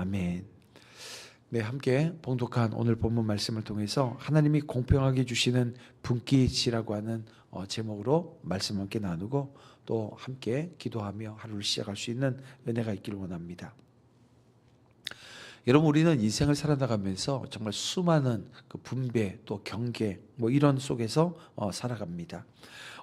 아멘. 네, 함께 봉독한 오늘 본문 말씀을 통해서 하나님이 공평하게 주시는 분깃이라고 하는 제목으로 말씀 함께 나누고 또 함께 기도하며 하루를 시작할 수 있는 은혜가 있기를 원합니다. 여러분, 우리는 인생을 살아나가면서 정말 수많은 그 분배 또 경계 이런 속에서 살아갑니다.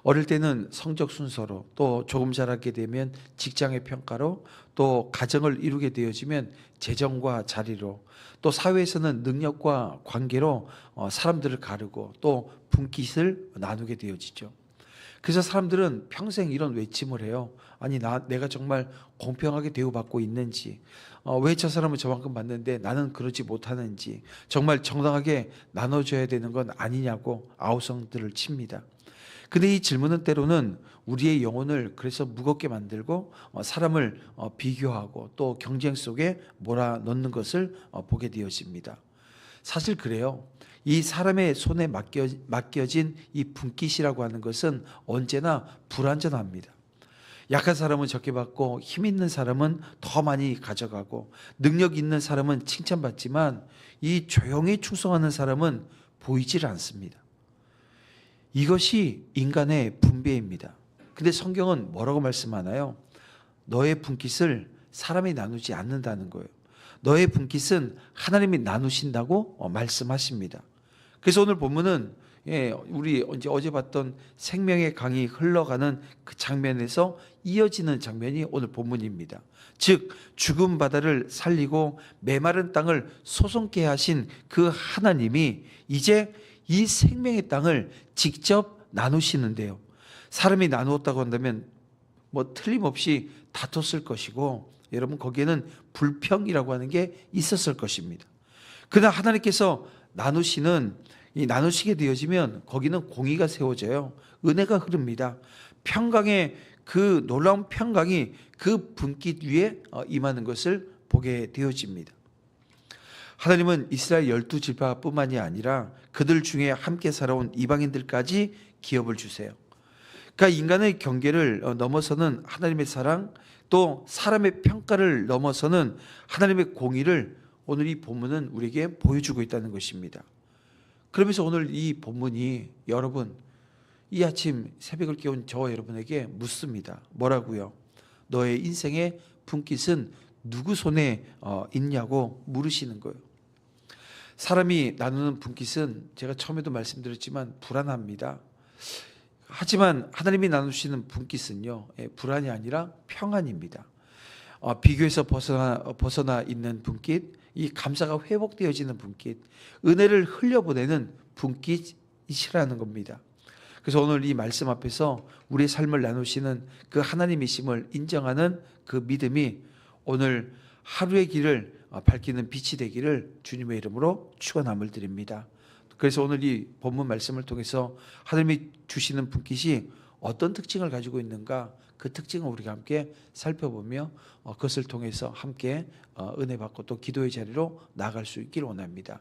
어릴 때는 성적 순서로, 또 조금 자라게 되면 직장의 평가로, 또 가정을 이루게 되어지면 재정과 자리로, 또 사회에서는 능력과 관계로 사람들을 가르고 또 분깃을 나누게 되어지죠. 그래서 사람들은 평생 이런 외침을 해요. 아니, 내가 정말 공평하게 대우받고 있는지, 왜 저 사람은 저만큼 받는데 나는 그러지 못하는지, 정말 정당하게 나눠줘야 되는 건 아니냐고 아우성들을 칩니다. 근데 이 질문은 때로는 우리의 영혼을 그래서 무겁게 만들고 사람을 비교하고 또 경쟁 속에 몰아넣는 것을 보게 되어집니다. 사실 그래요. 이 사람의 손에 맡겨진 이 분깃이라고 하는 것은 언제나 불완전합니다. 약한 사람은 적게 받고 힘 있는 사람은 더 많이 가져가고 능력 있는 사람은 칭찬받지만 이 조용히 충성하는 사람은 보이질 않습니다. 이것이 인간의 분배입니다. 근데 성경은 뭐라고 말씀하나요? 너의 분깃을 사람이 나누지 않는다는 거예요. 너의 분깃은 하나님이 나누신다고 말씀하십니다. 그래서 오늘 본문은 우리 어제 봤던 생명의 강이 흘러가는 그 장면에서 이어지는 장면이 오늘 본문입니다. 즉 죽은 바다를 살리고 메마른 땅을 솟게 하신 그 하나님이 이제 이 생명의 땅을 직접 나누시는데요. 사람이 나누었다고 한다면 틀림없이 다퉜을 것이고, 여러분, 거기에는 불평이라고 하는 게 있었을 것입니다. 그러나 하나님께서 나누시게 되어지면 거기는 공의가 세워져요. 은혜가 흐릅니다. 평강의 그 놀라운 평강이 그 분깃 위에 임하는 것을 보게 되어집니다. 하나님은 이스라엘 12지파뿐만이 아니라 그들 중에 함께 살아온 이방인들까지 기업을 주세요. 그러니까 인간의 경계를 넘어서는 하나님의 사랑, 또 사람의 평가를 넘어서는 하나님의 공의를 오늘 이 본문은 우리에게 보여주고 있다는 것입니다. 그러면서 오늘 이 본문이 여러분, 이 아침 새벽을 깨운 저와 여러분에게 묻습니다. 뭐라고요? 너의 인생의 분깃은 누구 손에 있냐고 물으시는 거예요. 사람이 나누는 분깃은 제가 처음에도 말씀드렸지만 불안합니다. 하지만 하나님이 나누시는 분깃은요, 불안이 아니라 평안입니다. 비교에서 벗어나 있는 분깃, 이 감사가 회복되어지는 분깃, 은혜를 흘려보내는 분깃이라는 겁니다. 그래서 오늘 이 말씀 앞에서 우리의 삶을 나누시는 그 하나님이심을 인정하는 그 믿음이 오늘 하루의 길을 밝히는 빛이 되기를 주님의 이름으로 축원함을 드립니다. 그래서 오늘 이 본문 말씀을 통해서 하나님이 주시는 분깃이 어떤 특징을 가지고 있는가, 그 특징을 우리가 함께 살펴보며 그것을 통해서 함께 은혜 받고 또 기도의 자리로 나아갈 수 있기를 원합니다.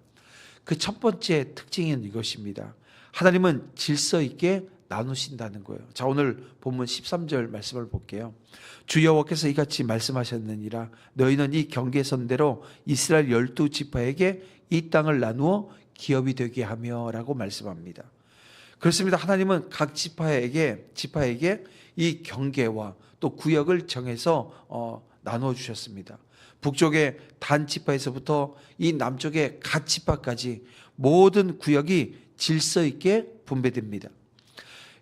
그 첫 번째 특징은 이것입니다. 하나님은 질서 있게 나누신다는 거예요. 자, 오늘 본문 13절 말씀을 볼게요. 주 여호와께서 이같이 말씀하셨느니라. 너희는 이 경계선대로 이스라엘 12지파에게 이 땅을 나누어 기업이 되게 하며 라고 말씀합니다. 그렇습니다. 하나님은 각 지파에게 이 경계와 또 구역을 정해서 나누어 주셨습니다. 북쪽의 단 지파에서부터 이 남쪽의 갓 지파까지 모든 구역이 질서 있게 분배됩니다.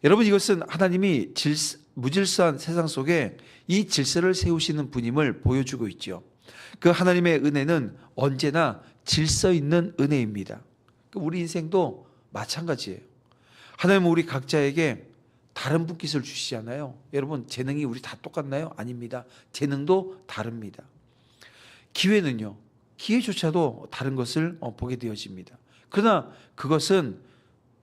여러분, 이것은 하나님이 무질서한 세상 속에 이 질서를 세우시는 분임을 보여주고 있죠. 그 하나님의 은혜는 언제나 질서 있는 은혜입니다. 우리 인생도 마찬가지예요. 하나님은 우리 각자에게 다른 분깃을 주시잖아요. 여러분, 재능이 우리 다 똑같나요? 아닙니다. 재능도 다릅니다. 기회는요, 기회조차도 다른 것을 보게 되어집니다. 그러나 그것은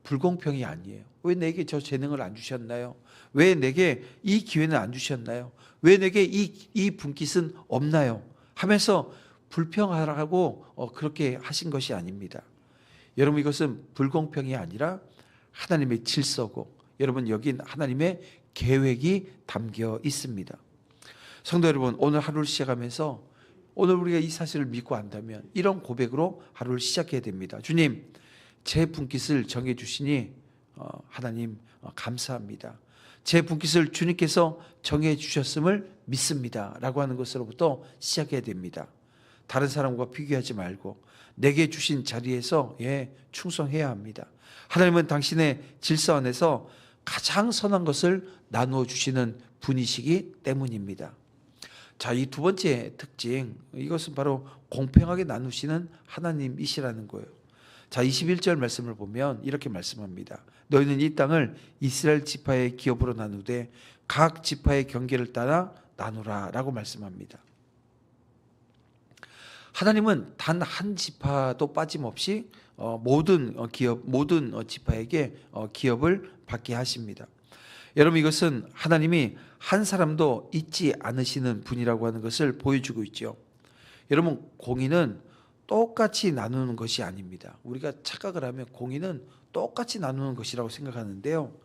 불공평이 아니에요. 왜 내게 저 재능을 안 주셨나요? 왜 내게 이 기회는 안 주셨나요? 왜 내게 이 분깃은 없나요? 하면서 불평하라고 그렇게 하신 것이 아닙니다. 여러분, 이것은 불공평이 아니라 하나님의 질서고, 여러분, 여긴 하나님의 계획이 담겨 있습니다. 성도 여러분, 오늘 하루를 시작하면서 오늘 우리가 이 사실을 믿고 안다면 이런 고백으로 하루를 시작해야 됩니다. 주님, 제 분깃을 정해 주시니 하나님 감사합니다. 제 분깃을 주님께서 정해 주셨음을 믿습니다 라고 하는 것으로부터 시작해야 됩니다. 다른 사람과 비교하지 말고 내게 주신 자리에서 충성해야 합니다. 하나님은 당신의 질서 안에서 가장 선한 것을 나누어 주시는 분이시기 때문입니다. 자, 이 두 번째 특징, 이것은 바로 공평하게 나누시는 하나님이시라는 거예요. 자, 21절 말씀을 보면 이렇게 말씀합니다. 너희는 이 땅을 이스라엘 지파의 기업으로 나누되 각 지파의 경계를 따라 나누라 라고 말씀합니다. 하나님은 단 한 지파도 빠짐없이 모든 지파에게 기업을 받게 하십니다. 여러분, 이것은 하나님이 한 사람도 잊지 않으시는 분이라고 하는 것을 보여주고 있죠. 여러분, 공의는 똑같이 나누는 것이 아닙니다. 우리가 착각을 하면 공의는 똑같이 나누는 것이라고 생각하는데요.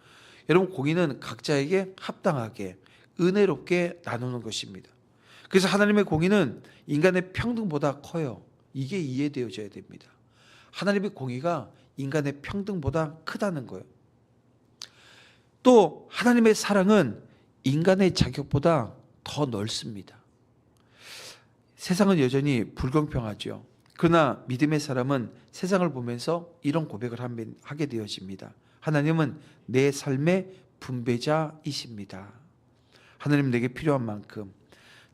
여러분, 공의는 각자에게 합당하게 은혜롭게 나누는 것입니다. 그래서 하나님의 공의는 인간의 평등보다 커요. 이게 이해되어져야 됩니다. 하나님의 공의가 인간의 평등보다 크다는 거예요. 또 하나님의 사랑은 인간의 자격보다 더 넓습니다. 세상은 여전히 불공평하죠. 그러나 믿음의 사람은 세상을 보면서 이런 고백을 하게 되어집니다. 하나님은 내 삶의 분배자이십니다. 하나님 내게 필요한 만큼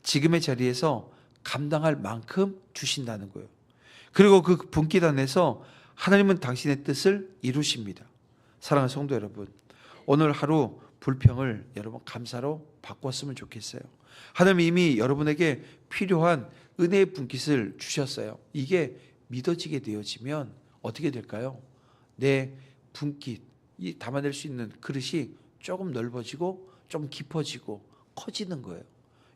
지금의 자리에서 감당할 만큼 주신다는 거예요. 그리고 그 분깃 안에서 하나님은 당신의 뜻을 이루십니다. 사랑하는 성도 여러분, 오늘 하루 불평을 여러분 감사로 바꿨으면 좋겠어요. 하나님이 이미 여러분에게 필요한 은혜의 분깃을 주셨어요. 이게 믿어지게 되어지면 어떻게 될까요? 내 분깃, 이 담아낼 수 있는 그릇이 조금 넓어지고 좀 깊어지고 커지는 거예요.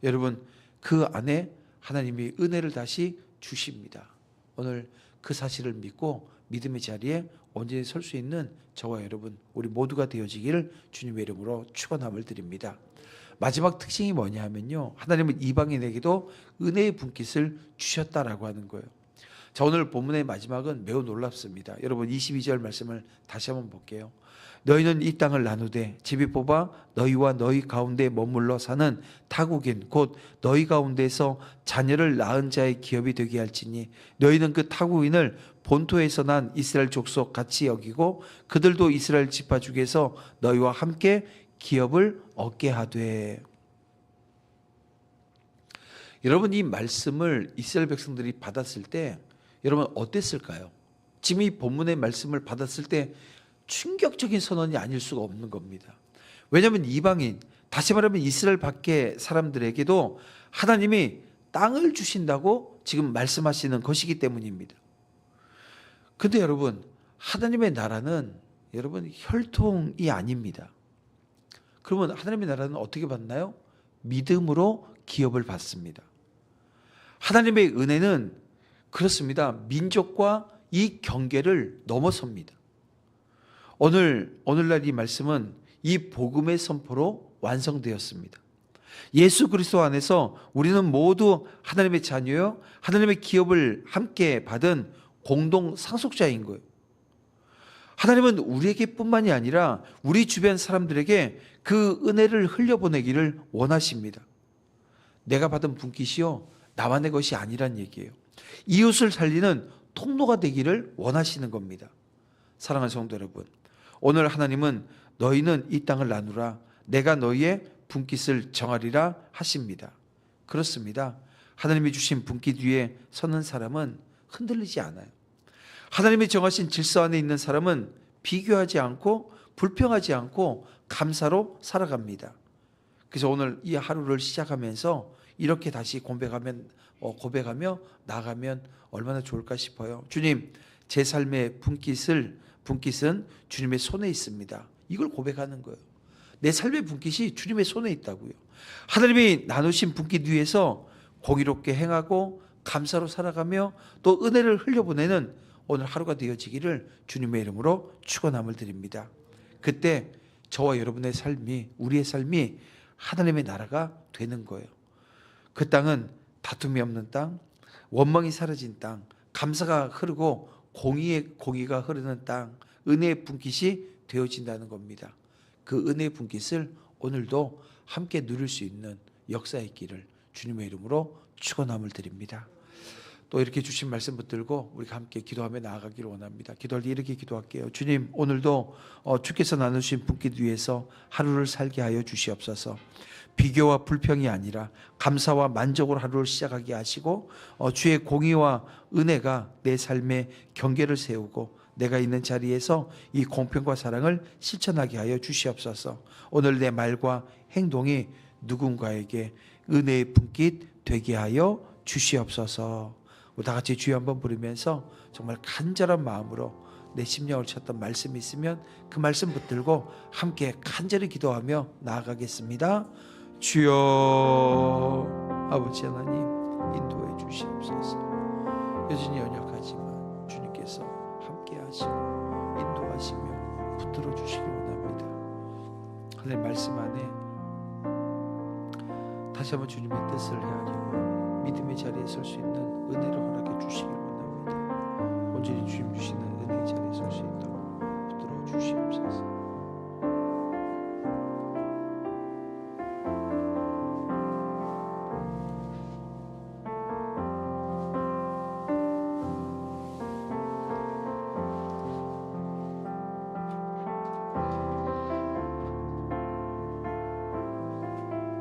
여러분, 그 안에 하나님이 은혜를 다시 주십니다. 오늘 그 사실을 믿고 믿음의 자리에 온전히 설 수 있는 저와 여러분, 우리 모두가 되어지기를 주님의 이름으로 축원함을 드립니다. 마지막 특징이 뭐냐 하면요, 하나님은 이방인에게도 은혜의 분깃을 주셨다라고 하는 거예요. 자, 오늘 본문의 마지막은 매우 놀랍습니다. 여러분, 22절 말씀을 다시 한번 볼게요. 너희는 이 땅을 나누되 집이 뽑아 너희와 너희 가운데 머물러 사는 타국인 곧 너희 가운데서 자녀를 낳은 자의 기업이 되게 할지니 너희는 그 타국인을 본토에서 난 이스라엘 족속 같이 여기고 그들도 이스라엘 지파 중에서 너희와 함께 기업을 얻게 하되. 여러분, 이 말씀을 이스라엘 백성들이 받았을 때 여러분 어땠을까요? 지금 이 본문의 말씀을 받았을 때 충격적인 선언이 아닐 수가 없는 겁니다. 왜냐하면 이방인, 다시 말하면 이스라엘 밖의 사람들에게도 하나님이 땅을 주신다고 지금 말씀하시는 것이기 때문입니다. 근데 여러분, 하나님의 나라는 여러분 혈통이 아닙니다. 그러면 하나님의 나라는 어떻게 받나요? 믿음으로 기업을 받습니다. 하나님의 은혜는 그렇습니다. 민족과 이 경계를 넘어섭니다. 오늘날 이 말씀은 이 복음의 선포로 완성되었습니다. 예수 그리스도 안에서 우리는 모두 하나님의 자녀요, 하나님의 기업을 함께 받은 공동 상속자인 거예요. 하나님은 우리에게 뿐만이 아니라 우리 주변 사람들에게 그 은혜를 흘려보내기를 원하십니다. 내가 받은 분깃이요, 나만의 것이 아니란 얘기예요. 이웃을 살리는 통로가 되기를 원하시는 겁니다. 사랑하는 성도 여러분, 오늘 하나님은 너희는 이 땅을 나누라, 내가 너희의 분깃을 정하리라 하십니다. 그렇습니다. 하나님이 주신 분깃 위에 서는 사람은 흔들리지 않아요. 하나님이 정하신 질서 안에 있는 사람은 비교하지 않고 불평하지 않고 감사로 살아갑니다. 그래서 오늘 이 하루를 시작하면서 이렇게 다시 고백하며 나가면 얼마나 좋을까 싶어요. 주님, 제 삶의 분깃은 주님의 손에 있습니다. 이걸 고백하는 거예요. 내 삶의 분깃이 주님의 손에 있다고요. 하나님이 나누신 분깃 위에서 공의롭게 행하고 감사로 살아가며 또 은혜를 흘려보내는 오늘 하루가 되어지기를 주님의 이름으로 축원함을 드립니다. 그때 저와 여러분의 삶이, 우리의 삶이 하나님의 나라가 되는 거예요. 그 땅은 다툼이 없는 땅, 원망이 사라진 땅, 감사가 흐르고 공의가 흐르는 땅, 은혜의 분깃이 되어진다는 겁니다. 그 은혜의 분깃을 오늘도 함께 누릴 수 있는 역사의 길을 주님의 이름으로 축원함을 드립니다. 또 이렇게 주신 말씀 붙들고 우리가 함께 기도하며 나아가기를 원합니다. 기도할 때 이렇게 기도할게요. 주님, 오늘도 주께서 나누신 분깃 위에서 하루를 살게 하여 주시옵소서. 비교와 불평이 아니라 감사와 만족으로 하루를 시작하게 하시고 주의 공의와 은혜가 내 삶의 경계를 세우고 내가 있는 자리에서 이 공평과 사랑을 실천하게 하여 주시옵소서. 오늘 내 말과 행동이 누군가에게 은혜의 분깃 되게 하여 주시옵소서. 우리 다 같이 주여 한번 부르면서 정말 간절한 마음으로 내 심령을 쳤던 말씀이 있으면 그 말씀 붙들고 함께 간절히 기도하며 나아가겠습니다. 주여, 아버지 하나님 인도해 주시옵소서. 여전히 연약하지만 주님께서 함께 하시고 인도하시며 붙들어 주시기 원합니다. 하나님 말씀 안에 다시 한번 주님의 뜻을 헤아리고 믿음의 자리에 설 수 있는 은혜를 허락해 주시기 원합니다. 온전히 주님 주시는 은혜의 자리에 설 수 있도록